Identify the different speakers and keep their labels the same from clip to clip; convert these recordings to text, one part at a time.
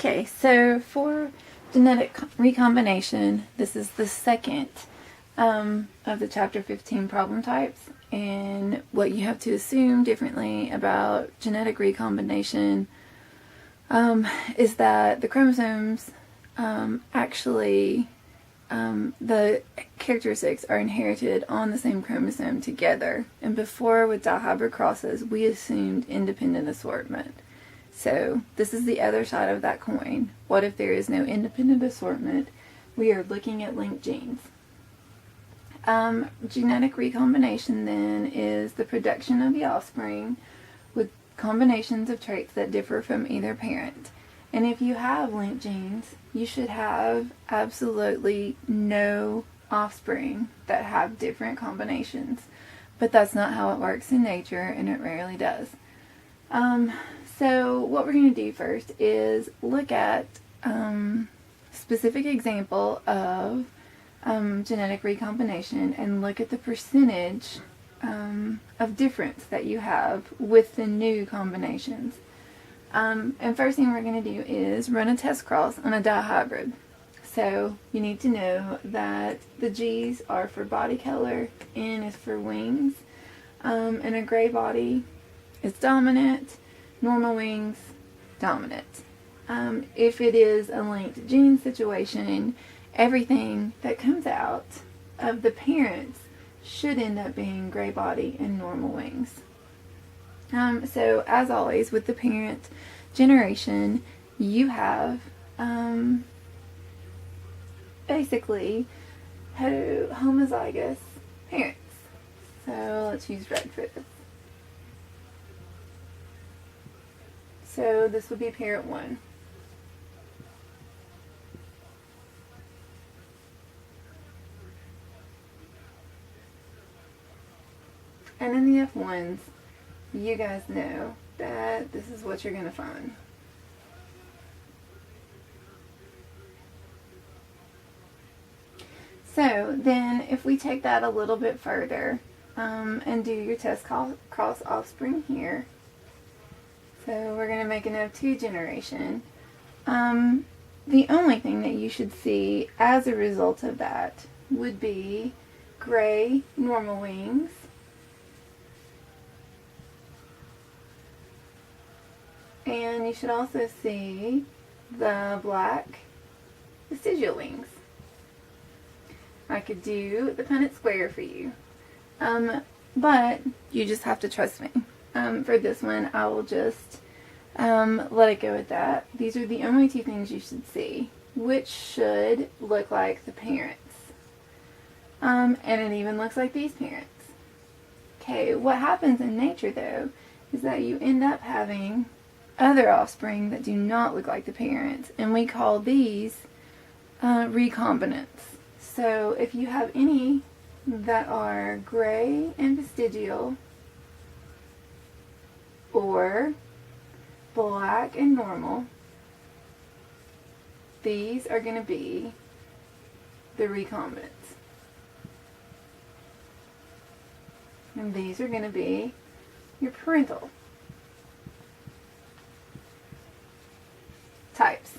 Speaker 1: Okay, so for genetic recombination, this is the second of the chapter 15 problem types, and what you have to assume differently about genetic recombination is that the chromosomes actually, the characteristics are inherited on the same chromosome together, and before with dihybrid crosses we assumed independent assortment. So this is the other side of that coin. What if there is no independent assortment? We are looking at linked genes. Genetic recombination then is the production of the offspring with combinations of traits that differ from either parent. And if you have linked genes, you should have absolutely no offspring that have different combinations. But that's not how it works in nature, and it rarely does. So what we're going to do first is look at specific example of genetic recombination and look at the percentage of difference that you have with the new combinations. And first thing we're going to do is run a test cross on a dihybrid. So you need to know that the G's are for body color, N is for wings, and a gray body is dominant, normal wings, dominant. If it is a linked gene situation, everything that comes out of the parents should end up being gray body and normal wings. So as always with the parent generation, you have basically homozygous parents. So let's use red for this. So this would be parent 1. And in the F1s, you guys know that this is what you're going to find. So then if we take that a little bit further and do your test cross offspring here. So we're going to make an F2 generation. The only thing that you should see as a result of that would be gray normal wings, and you should also see the black vestigial wings. I could do the Punnett square for you, but you just have to trust me. For this one, I will just let it go at that. These are the only two things you should see, which should look like the parents. And it even looks like these parents. Okay, what happens in nature, though, is that you end up having other offspring that do not look like the parents, and we call these recombinants. So if you have any that are gray and vestigial, or black and normal, these are going to be the recombinants. And these are going to be your parental types.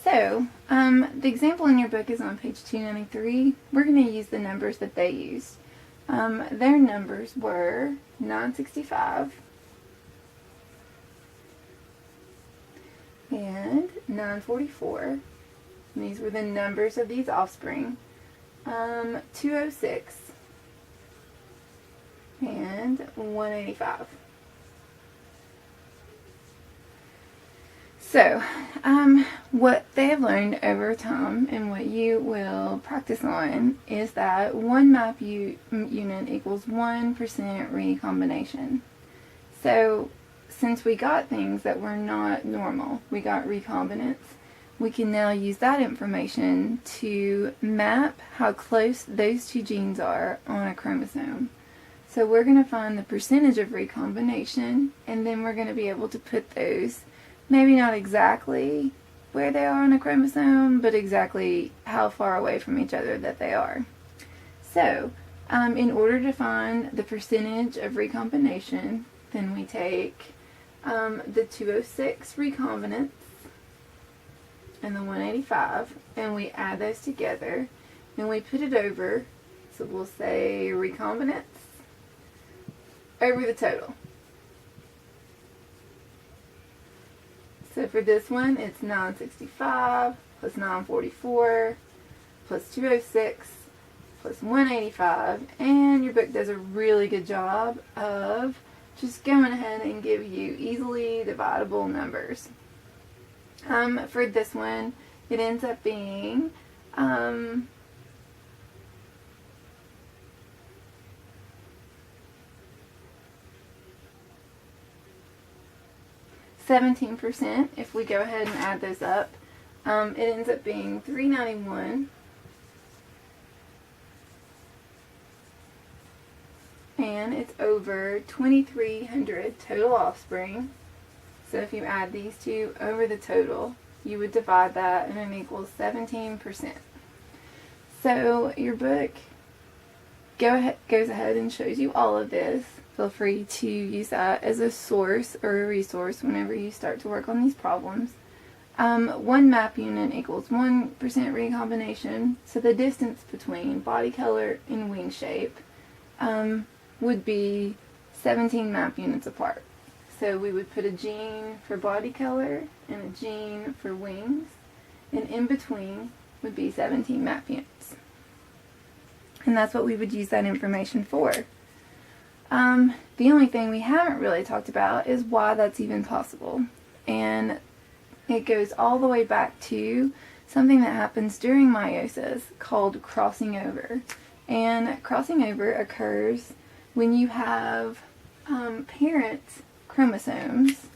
Speaker 1: So, the example in your book is on page 293. We're going to use the numbers that they used. Their numbers were 965 and 944. And these were the numbers of these offspring. 206 and 185. So, what they have learned over time and what you will practice on is that one map unit equals 1% recombination. So, since we got things that were not normal, we got recombinants, we can now use that information to map how close those two genes are on a chromosome. So we're going to find the percentage of recombination, and then we're going to be able to put those, maybe not exactly where they are on a chromosome, but exactly how far away from each other that they are. So, in order to find the percentage of recombination, then we take the 206 recombinants and the 185, and we add those together, and we put it over, so we'll say recombinants, over the total. So for this one, it's 965 plus 944 plus 206 plus 185, and your book does a really good job of just going ahead and give you easily dividable numbers. For this one, it ends up being 17%. If we go ahead and add those up, it ends up being 391. And it's over 2,300 total offspring. So if you add these two over the total, you would divide that and it equals 17%. So your book goes ahead and shows you all of this. Feel free to use that as a source or a resource whenever you start to work on these problems. One map unit equals 1% recombination. So the distance between body color and wing shape would be 17 map units apart. So we would put a gene for body color and a gene for wings, and in between would be 17 map units. And that's what we would use that information for. The only thing we haven't really talked about is why that's even possible. And it goes all the way back to something that happens during meiosis called crossing over. And crossing over occurs when you have parent chromosomes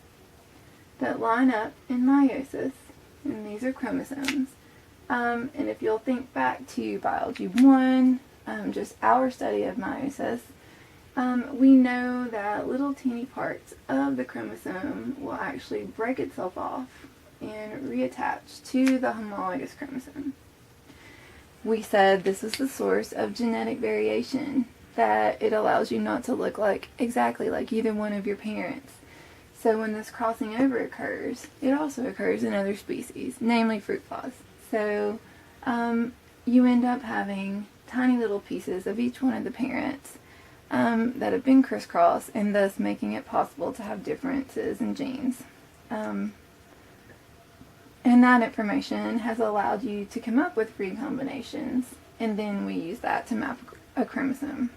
Speaker 1: that line up in meiosis, and these are chromosomes. And if you'll think back to Biology 1, just our study of meiosis, we know that little teeny parts of the chromosome will actually break itself off and reattach to the homologous chromosome. We said this is the source of genetic variation, that it allows you not to look exactly like either one of your parents. So when this crossing over occurs, it also occurs in other species, namely fruit flies. So you end up having tiny little pieces of each one of the parents that have been crisscrossed, and thus making it possible to have differences in genes. And that information has allowed you to come up with recombinations, and then we use that to map a chromosome.